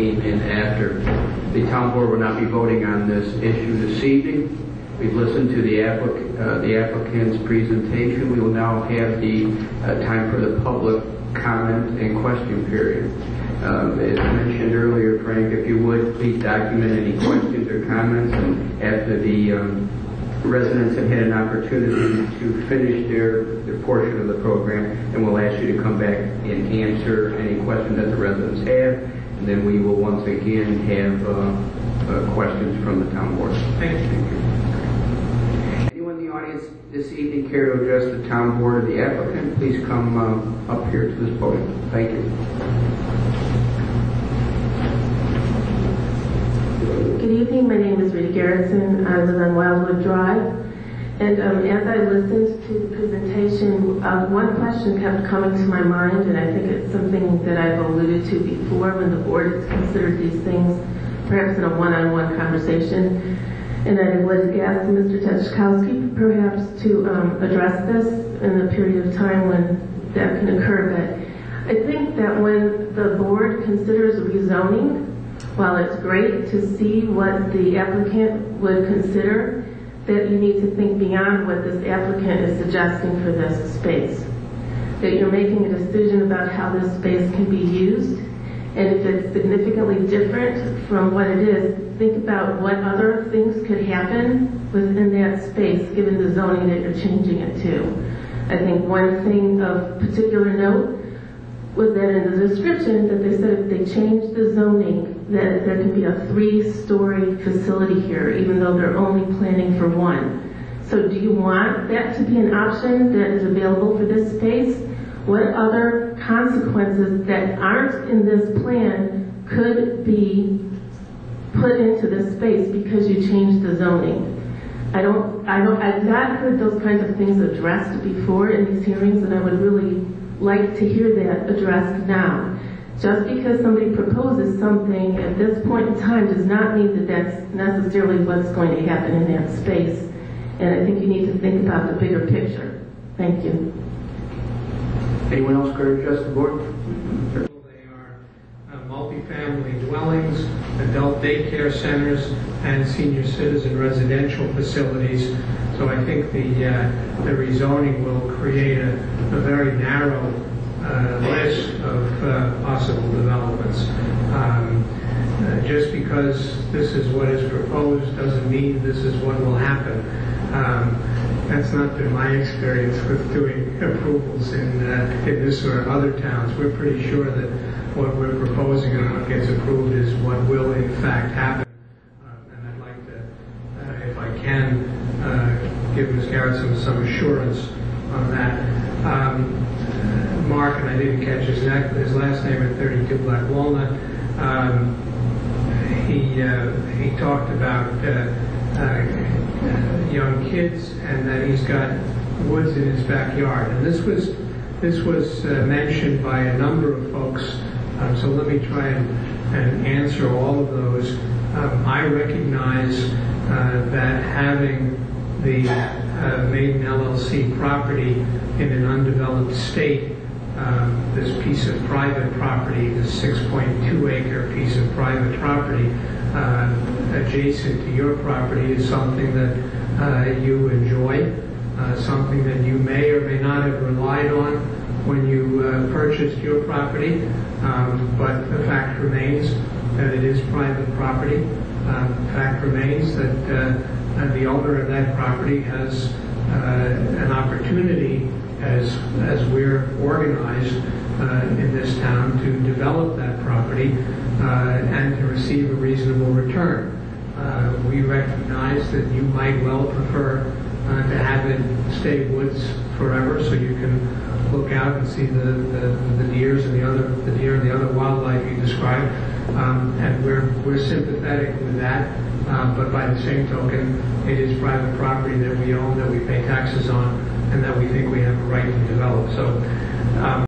came in after. The town board will not be voting on this issue this evening. We've listened to the applicant's presentation. We will now have the time for the public comment and question period. As mentioned earlier, Frank, if you would, please document any questions or comments, and after the residents have had an opportunity to finish their portion of the program, and we'll ask you to come back and answer any questions that the residents have, and then we will once again have questions from the town board. Thank you. Anyone in the audience this evening care to address the town board or the applicant, please come up here to this podium. Thank you. Good evening, my name is Rita Garrison. I live on Wildwood Drive. And as I listened to the presentation, one question kept coming to my mind, and I think it's something that I've alluded to before when the board has considered these things, perhaps in a one-on-one conversation. And I would ask Mr. Tetchkowski perhaps to address this in a period of time when that can occur. But I think that when the board considers rezoning, while it's great to see what the applicant would consider, that you need to think beyond what this applicant is suggesting for this space. That you're making a decision about how this space can be used, and if it's significantly different from what it is, think about what other things could happen within that space given the zoning that you're changing it to. I think one thing of particular note was that in the description that they said if they change the zoning, that there can be a 3-story facility here, even though they're only planning for 1. So do you want that to be an option that is available for this space? What other consequences that aren't in this plan could be put into this space because you changed the zoning? I've not heard those kinds of things addressed before in these hearings, and I would really like to hear that addressed now. Just because somebody proposes something at this point in time does not mean that that's necessarily what's going to happen in that space. And I think you need to think about the bigger picture. Thank you. Anyone else care to address the board? They are multifamily dwellings, adult daycare centers, and senior citizen residential facilities. So I think the rezoning will create a very narrow list of possible developments. Just because this is what is proposed doesn't mean this is what will happen. That's not been my experience with doing approvals in this or other towns. We're pretty sure that what we're proposing and what gets approved is what will in fact happen. And I'd like to, if I can, give Ms. Garrett some assurance on that. Mark, and I didn't catch his last name at 32 Black Walnut, he talked about young kids and that he's got woods in his backyard. And this was mentioned by a number of folks, so let me try and answer all of those. I recognize that having the Maiden LLC property in an undeveloped state, this piece of private property, this 6.2-acre piece of private property adjacent to your property is something that you enjoy, something that you may or may not have relied on when you purchased your property, but the fact remains that it is private property. The fact remains that the owner of that property has an opportunity as we're organized in this town to develop that property and to receive a reasonable return. We recognize that you might well prefer to have it stay woods forever, so you can look out and see the deers and the other wildlife you described, and we're sympathetic with that. But by the same token, it is private property that we own, that we pay taxes on, and that we think we have a right to develop. So